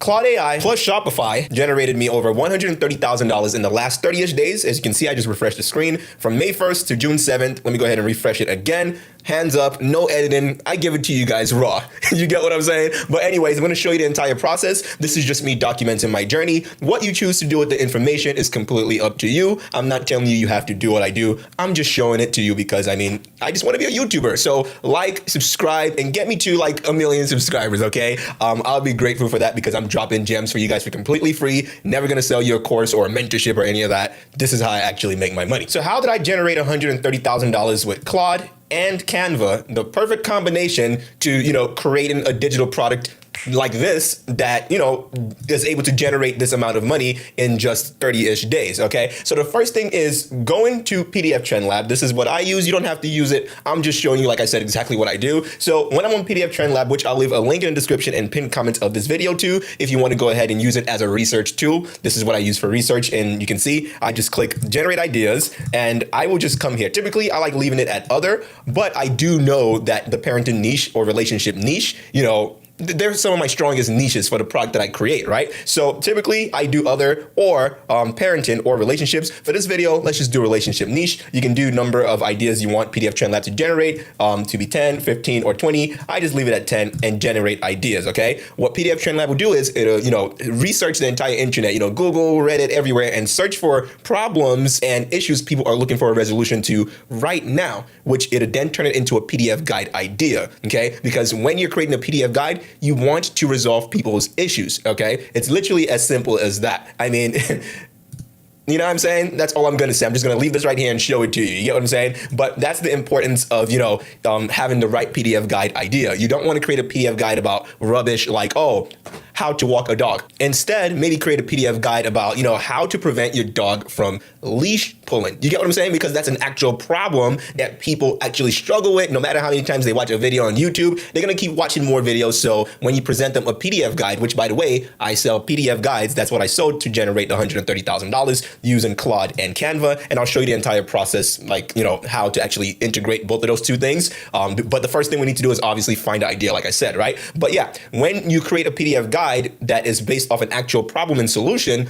Claude AI plus Shopify generated me over $130,000 in the last 30-ish days. As you can see, I just refreshed the screen from May 1st to June 7th. Let me go ahead and refresh it again. Hands up, no editing. I give it to you guys raw. You get what I'm saying? But anyways, I'm going to show you the entire process. This is just me documenting my journey. What you choose to do with the information is completely up to you. I'm not telling you have to do what I do. I'm just showing it to you because, I mean, I just want to be a YouTuber. So like, subscribe, and get me to like 1 million subscribers, okay? I'll be grateful for that because I'm dropping gems for you guys for completely free. Never going to sell you a course or a mentorship or any of that. This is how I actually make my money. So how did I generate $130,000 with Claude and Canva, the perfect combination to, creating a digital product like this that, is able to generate this amount of money in just 30-ish days, okay? So the first thing is going to PDF Trend Lab. This is what I use. You don't have to use it. I'm just showing you, like I said, exactly what I do. So when I'm on PDF Trend Lab, which I'll leave a link in the description and pinned comments of this video too, if you want to go ahead and use it as a research tool, this is what I use for research. And you can see, I just click generate ideas and I will just come here. Typically, I like leaving it at other, but I do know that the parenting niche or relationship niche, they're some of my strongest niches for the product that I create, right? So typically I do other or parenting or relationships. For this video, let's just do relationship niche. You can do number of ideas you want PDF Trend Lab to generate to be 10, 15, or 20. I just leave it at 10 and generate ideas, okay? What PDF Trend Lab will do is it'll, research the entire internet, Google, Reddit, everywhere, and search for problems and issues people are looking for a resolution to right now, which it'll then turn it into a PDF guide idea, okay? Because when you're creating a PDF guide, you want to resolve people's issues, okay? It's literally as simple as that. I mean, you know what I'm saying? That's all I'm going to say. I'm just going to leave this right here and show it to you. You get what I'm saying? But that's the importance of, having the right PDF guide idea. You don't want to create a PDF guide about rubbish like, how to walk a dog. Instead, maybe create a PDF guide about, how to prevent your dog from leash pulling. You get what I'm saying? Because that's an actual problem that people actually struggle with. No matter how many times they watch a video on YouTube, they're going to keep watching more videos. So when you present them a PDF guide, which by the way, I sell PDF guides. That's what I sold to generate the $130,000 using Claude and Canva. And I'll show you the entire process, like, how to actually integrate both of those two things. But the first thing we need to do is obviously find an idea, like I said, right? But yeah, when you create a PDF guide that is based off an actual problem and solution,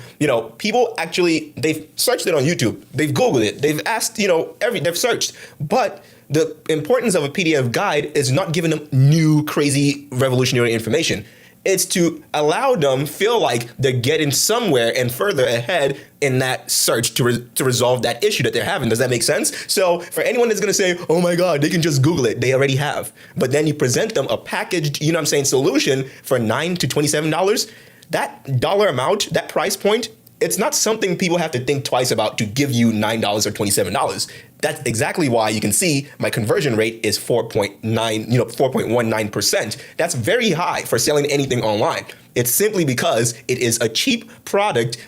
people actually, they've searched it on YouTube, they've Googled it, they've asked, they've searched. But the importance of a PDF guide is not giving them new, crazy, revolutionary information. It's to allow them feel like they're getting somewhere and further ahead in that search to resolve that issue that they're having. Does that make sense? So for anyone that's going to say, oh my God, they can just Google it. They already have. But then you present them a packaged, solution for $9 to $27. That dollar amount, that price point, it's not something people have to think twice about to give you $9 or $27. That's exactly why you can see my conversion rate is 4.19%. That's very high for selling anything online. It's simply because it is a cheap product,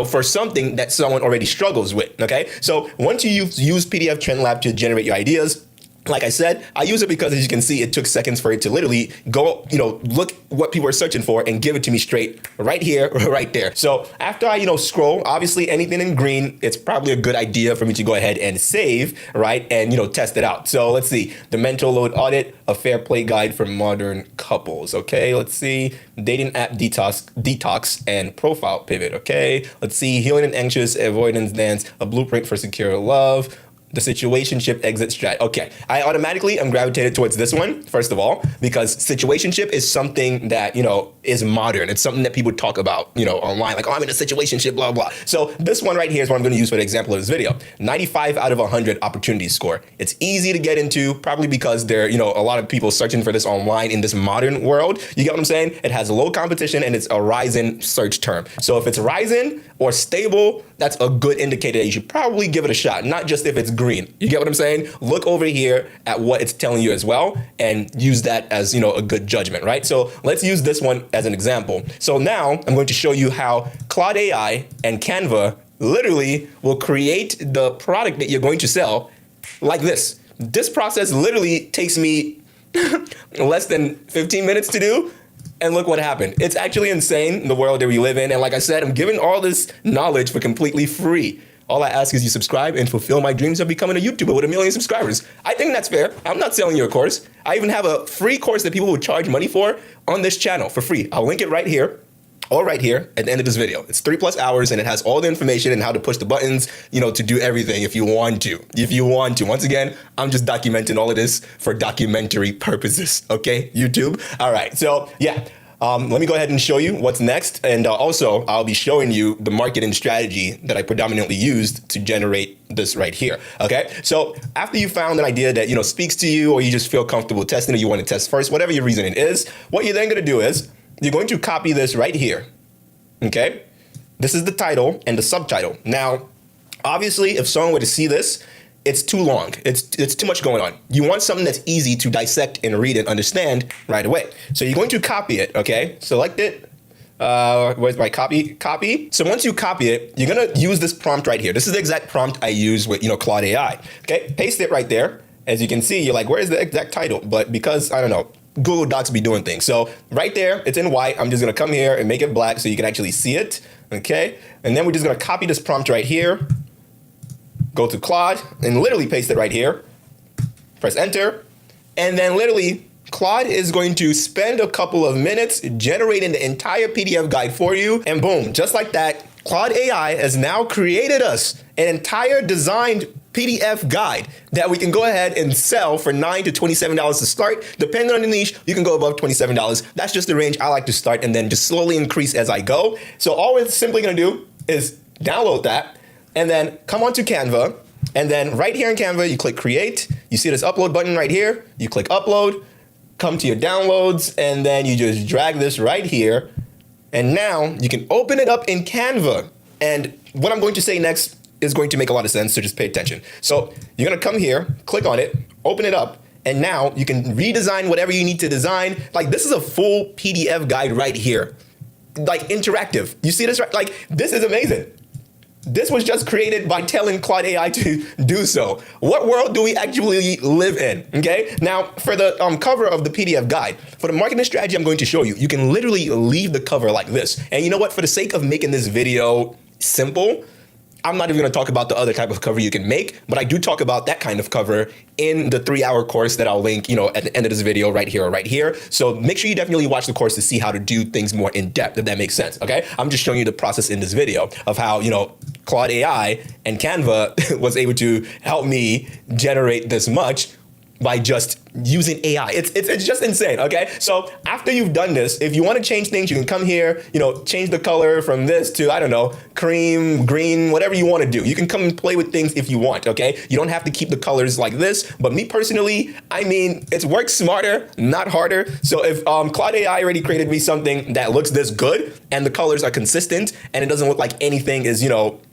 for something that someone already struggles with, okay? So once you use PDF Trend Lab to generate your ideas, like I said, I use it because, as you can see, it took seconds for it to literally go, look what people are searching for and give it to me straight right here, right there. So after I, scroll, obviously anything in green, it's probably a good idea for me to go ahead and save, right? And, test it out. So let's see, the mental load audit, a fair play guide for modern couples. Okay, let's see, dating app detox and profile pivot. Okay, let's see, healing and anxious avoidance dance, a blueprint for secure love, the situationship exit strat. Okay, I automatically am gravitated towards this one, first of all, because situationship is something that, is modern. It's something that people talk about, online, like, oh, I'm in a situationship, blah, blah. So this one right here is what I'm gonna use for the example of this video. 95 out of 100 opportunity score. It's easy to get into, probably because there, a lot of people searching for this online in this modern world. You get what I'm saying? It has low competition and it's a rising search term. So if it's rising or stable, that's a good indicator that you should probably give it a shot, not just if it's green. You get what I'm saying? Look over here at what it's telling you as well and use that as, a good judgment, right? So let's use this one as an example. So now I'm going to show you how Claude AI and Canva literally will create the product that you're going to sell like this. This process literally takes me less than 15 minutes to do. And look what happened. It's actually insane, the world that we live in. And like I said, I'm giving all this knowledge for completely free. All I ask is you subscribe and fulfill my dreams of becoming a YouTuber with 1 million subscribers. I think that's fair. I'm not selling you a course. I even have a free course that people would charge money for on this channel for free. I'll link it right here. all right here at the end of this video. It's 3+ hours and it has all the information and how to push the buttons, to do everything if you want to. Once again, I'm just documenting all of this for documentary purposes, okay, YouTube? All right, so yeah. Let me go ahead and show you what's next. And also, I'll be showing you the marketing strategy that I predominantly used to generate this right here. Okay, so after you found an idea that speaks to you, or you just feel comfortable testing it, you want to test first, whatever your reasoning is, what you're then going to do is you're going to copy this right here. Okay, this is the title and the subtitle. Now, obviously, if someone were to see this, it's too long. It's too much going on. You want something that's easy to dissect and read and understand right away. So you're going to copy it, okay? Select it. Where's my copy? Copy. So once you copy it, you're gonna use this prompt right here. This is the exact prompt I use with Claude AI. Okay, paste it right there. As you can see, you're like, where's the exact title? But because, I don't know, Google Docs be doing things. So right there, it's in white. I'm just gonna come here and make it black so you can actually see it, okay? And then we're just gonna copy this prompt right here. Go to Claude and literally paste it right here. Press enter. And then literally Claude is going to spend a couple of minutes generating the entire PDF guide for you. And boom, just like that, Claude AI has now created us an entire designed PDF guide that we can go ahead and sell for $9 to $27 to start. Depending on the niche, you can go above $27. That's just the range I like to start, and then just slowly increase as I go. So all we're simply gonna do is download that, and then come onto Canva, and then right here in Canva, you click create. You see this upload button right here. You click upload, come to your downloads, and then you just drag this right here. And now you can open it up in Canva. And what I'm going to say next is going to make a lot of sense, so just pay attention. So you're gonna come here, click on it, open it up, and now you can redesign whatever you need to design. Like, this is a full PDF guide right here. Like, interactive. You see this, right? Like, this is amazing. This was just created by telling Claude AI to do so. What world do we actually live in? Okay. Now, for the cover of the PDF guide, for the marketing strategy I'm going to show you, you can literally leave the cover like this. And you know what? For the sake of making this video simple, I'm not even going to talk about the other type of cover you can make, but I do talk about that kind of cover in the 3-hour course that I'll link, at the end of this video right here or right here. So make sure you definitely watch the course to see how to do things more in depth, if that makes sense. Okay. I'm just showing you the process in this video of how, Claude AI and Canva was able to help me generate this much by just using AI. It's just insane, okay? So after you've done this, if you want to change things, you can come here, change the color from this to, I don't know, cream, green, whatever you want to do. You can come and play with things if you want, okay? You don't have to keep the colors like this, but me personally, I mean, it's work smarter, not harder. So if Claude AI already created me something that looks this good and the colors are consistent and it doesn't look like anything is,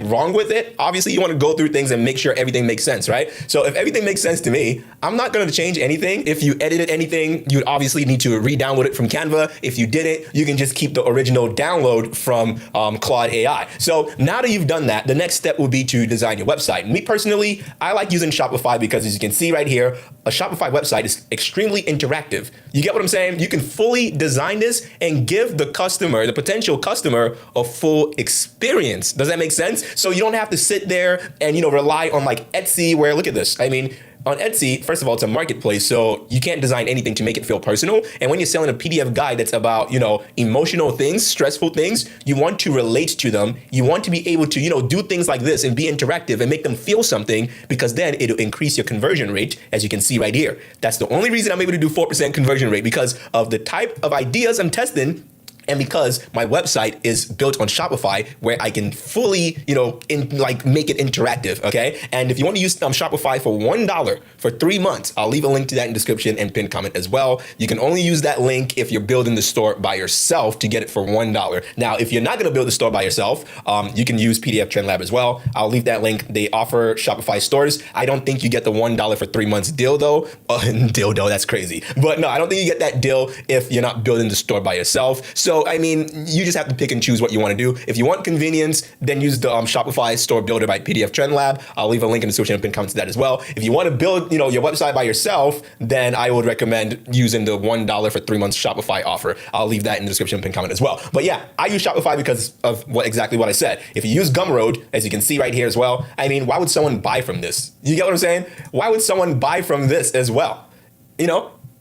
wrong with it, obviously you want to go through things and make sure everything makes sense, right? So if everything makes sense to me, I'm not going to change anything. If you edited anything, you'd obviously need to re-download it from Canva. If you didn't, you can just keep the original download from Claude AI. So now that you've done that, the next step will be to design your website. Me personally, I like using Shopify because, as you can see right here, a Shopify website is extremely interactive. You get what I'm saying? You can fully design this and give the customer, the potential customer, a full experience. Does that make sense? So you don't have to sit there and, rely on like Etsy, where, look at this. I mean, on Etsy, first of all, it's a marketplace, so you can't design anything to make it feel personal. And when you're selling a PDF guide that's about, emotional things, stressful things, you want to relate to them. You want to be able to, do things like this and be interactive and make them feel something, because then it'll increase your conversion rate, as you can see right here. That's the only reason I'm able to do 4% conversion rate, because of the type of ideas I'm testing. And because my website is built on Shopify, where I can fully, make it interactive, okay? And if you want to use Shopify for $1 for 3 months, I'll leave a link to that in the description and pinned comment as well. You can only use that link if you're building the store by yourself to get it for $1. Now, if you're not going to build the store by yourself, you can use PDF Trend Lab as well. I'll leave that link. They offer Shopify stores. I don't think you get the $1 for 3 months deal though. Dildo, that's crazy. But no, I don't think you get that deal if you're not building the store by yourself. So, I mean, you just have to pick and choose what you want to do. If you want convenience, then use the Shopify Store Builder by PDF Trend Lab. I'll leave a link in the description and pin comment to that as well. If you want to build, your website by yourself, then I would recommend using the $1 for 3 months Shopify offer. I'll leave that in the description and pin comment as well. But yeah, I use Shopify because of exactly what I said. If you use Gumroad, as you can see right here as well, I mean, why would someone buy from this? You get what I'm saying? Why would someone buy from this as well?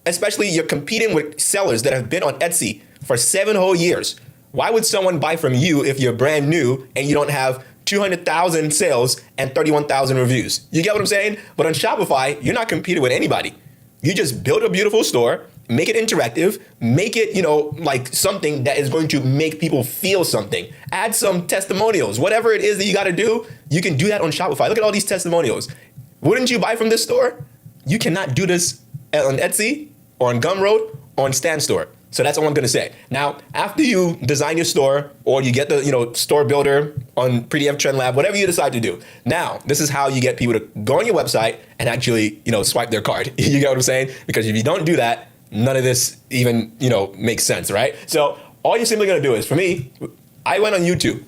Especially you're competing with sellers that have been on Etsy for 7 whole years. Why would someone buy from you if you're brand new and you don't have 200,000 sales and 31,000 reviews? You get what I'm saying? But on Shopify, you're not competing with anybody. You just build a beautiful store, make it interactive, make it, like something that is going to make people feel something. Add some testimonials, whatever it is that you got to do, you can do that on Shopify. Look at all these testimonials. Wouldn't you buy from this store? You cannot do this on Etsy or on Gumroad or on Stan Store. So that's all I'm going to say. Now, after you design your store or you get the store builder on PDF Trend Lab, whatever you decide to do, now this is how you get people to go on your website and actually swipe their card. You get what I'm saying? Because if you don't do that, none of this even makes sense, right? So all you're simply going to do is, for me, I went on YouTube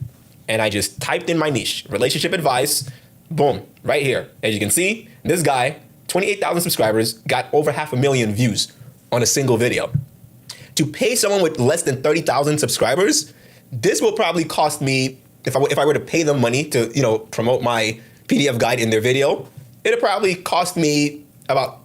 and I just typed in my niche, relationship advice. Boom, right here. As you can see, this guy, 28,000 subscribers, got over 500,000 views on a single video. To pay someone with less than 30,000 subscribers, this will probably cost me, if I were to pay them money to promote my PDF guide in their video, it'll probably cost me about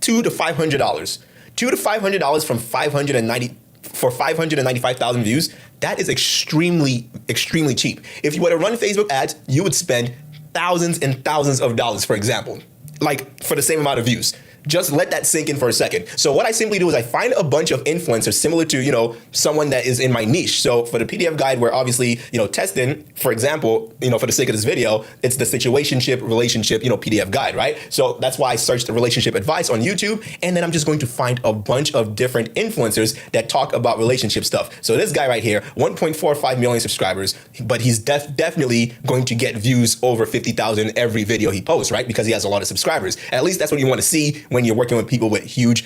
$200 to $500. $200 to $500 from 595,000 views. That is extremely, extremely cheap. If you were to run Facebook ads, you would spend thousands and thousands of dollars, for example, like for the same amount of views. Just let that sink in for a second. So what I simply do is I find a bunch of influencers similar to, someone that is in my niche. So for the PDF guide, we're obviously, testing, for example, for the sake of this video, it's the situationship, relationship, PDF guide, right? So that's why I searched the relationship advice on YouTube. And then I'm just going to find a bunch of different influencers that talk about relationship stuff. So this guy right here, 1.45 million subscribers, but he's definitely going to get views over 50,000 every video he posts, right? Because he has a lot of subscribers. At least that's what you want to see when you're working with people with a huge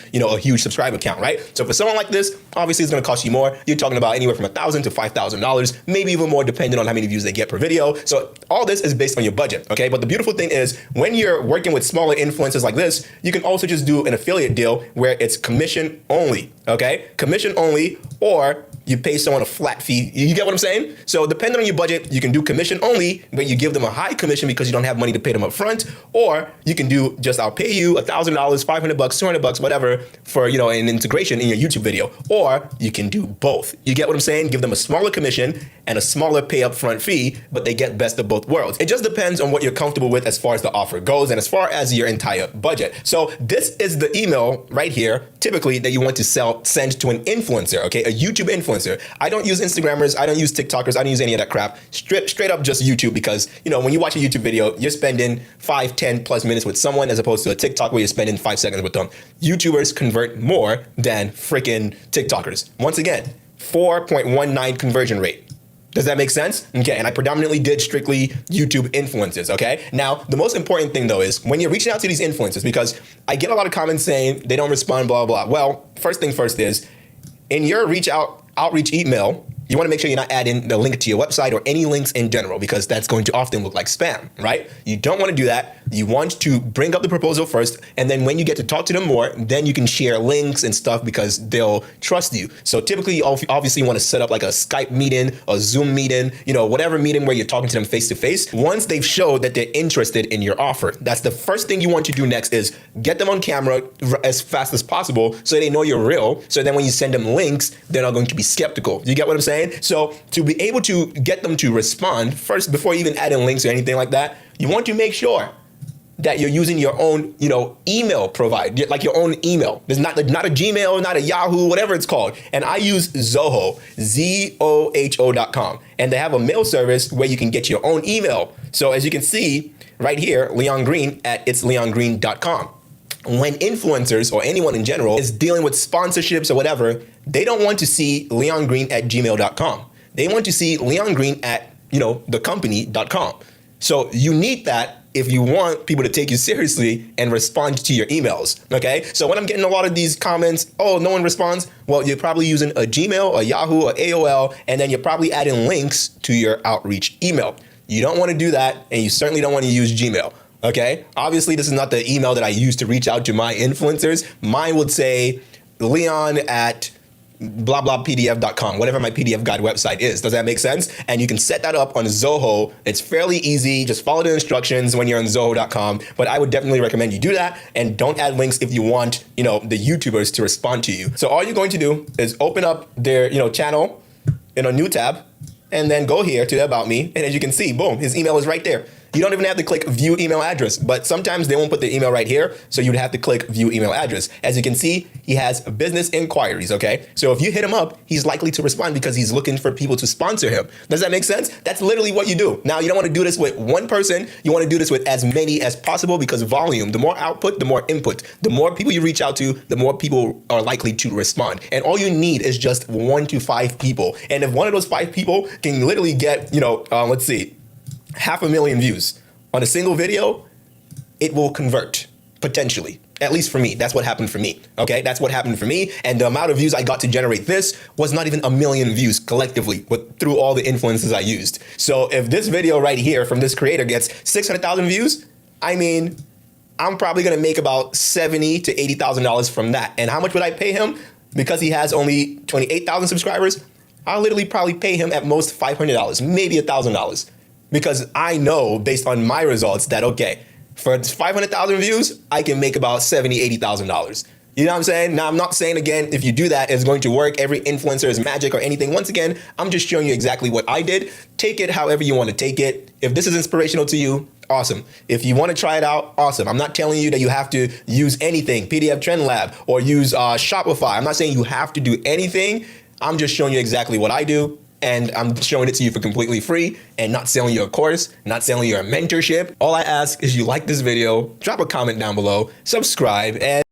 subscriber count, right? So for someone like this, obviously it's going to cost you more. You're talking about anywhere from $1,000 to $5,000, maybe even more depending on how many views they get per video. So all this is based on your budget, okay? But the beautiful thing is when you're working with smaller influencers like this, you can also just do an affiliate deal where it's commission only, okay? Commission only, or you pay someone a flat fee. You get what I'm saying? So depending on your budget, you can do commission only, but you give them a high commission because you don't have money to pay them up front, or you can do just I'll pay you $1,000, $500, $200, whatever for an integration in your YouTube video, or you can do both. You get what I'm saying? Give them a smaller commission and a smaller pay up front fee, but they get best of both worlds. It just depends on what you're comfortable with as far as the offer goes and as far as your entire budget. So this is the email right here, typically that you want to send to an influencer, okay? A YouTube influencer. I don't use Instagrammers, I don't use TikTokers, I don't use any of that crap. Straight up just YouTube, because when you watch a YouTube video, you're spending 5-10 plus minutes with someone as opposed to a TikTok where you're spending 5 seconds with them. YouTubers convert more than freaking TikTokers. Once again, 4.19 conversion rate. Does that make sense? Okay, and I predominantly did strictly YouTube influencers, okay? Now, the most important thing though is when you're reaching out to these influencers, because I get a lot of comments saying they don't respond, blah, blah, blah. Well, first thing first is, in your outreach email, you want to make sure you're not adding the link to your website or any links in general, because that's going to often look like spam, right? You don't want to do that. You want to bring up the proposal first, and then when you get to talk to them more, then you can share links and stuff because they'll trust you. So typically, you obviously want to set up like a Skype meeting, a Zoom meeting, whatever meeting where you're talking to them face to face. Once they've showed that they're interested in your offer, that's the first thing you want to do next is get them on camera as fast as possible so they know you're real. So then when you send them links, they're not going to be skeptical. You get what I'm saying? So to be able to get them to respond first, before you even add in links or anything like that, you want to make sure that you're using your own, email provider, like your own email. There's not a Gmail, not a Yahoo, whatever it's called. And I use Zoho, ZOHO.com. And they have a mail service where you can get your own email. So as you can see right here, Leon Green at itsleongreen.com. When influencers or anyone in general is dealing with sponsorships or whatever, they don't want to see Leon Green at gmail.com. They want to see Leon Green at, thecompany.com. So you need that if you want people to take you seriously and respond to your emails, okay? So when I'm getting a lot of these comments, oh, no one responds, well, you're probably using a Gmail, a Yahoo, or AOL, and then you're probably adding links to your outreach email. You don't want to do that, and you certainly don't want to use Gmail. Okay, obviously this is not the email that I use to reach out to my influencers. Mine would say Leon at blah blah pdf.com, whatever my PDF guide website is. Does that make sense? And you can set that up on Zoho. It's fairly easy. Just follow the instructions when you're on Zoho.com. But I would definitely recommend you do that, and don't add links if you want, the YouTubers to respond to you. So all you're going to do is open up their, channel. in a new tab, and then go here to the About Me. And as you can see, boom, his email is right there. You don't even have to click View Email Address, but sometimes they won't put the email right here, so you'd have to click View Email Address. As you can see, he has business inquiries, okay? So if you hit him up, he's likely to respond because he's looking for people to sponsor him. Does that make sense? That's literally what you do. Now, you don't want to do this with one person. You want to do this with as many as possible because volume, the more output, the more input. The more people you reach out to, the more people are likely to respond. And all you need is just 1 to 5 people. And if one of those 5 people can literally get, let's see, 500,000 views on a single video, it will convert, potentially. At least for me, that's what happened for me, okay? That's what happened for me, and the amount of views I got to generate this was not even 1 million views collectively through all the influences I used. So if this video right here from this creator gets 600,000 views, I mean, I'm probably gonna make about $70,000 to $80,000 from that. And how much would I pay him? Because he has only 28,000 subscribers, I'll literally probably pay him at most $500, maybe $1,000. Because I know based on my results that, okay, for 500,000 views, I can make about $70,000, $80,000. You know what I'm saying? Now, I'm not saying, again, if you do that, it's going to work. Every influencer is magic or anything. Once again, I'm just showing you exactly what I did. Take it however you want to take it. If this is inspirational to you, awesome. If you want to try it out, awesome. I'm not telling you that you have to use anything, PDF Trend Lab, or use Shopify. I'm not saying you have to do anything. I'm just showing you exactly what I do. And I'm showing it to you for completely free and not selling you a course, not selling you a mentorship. All I ask is you like this video, drop a comment down below, subscribe, and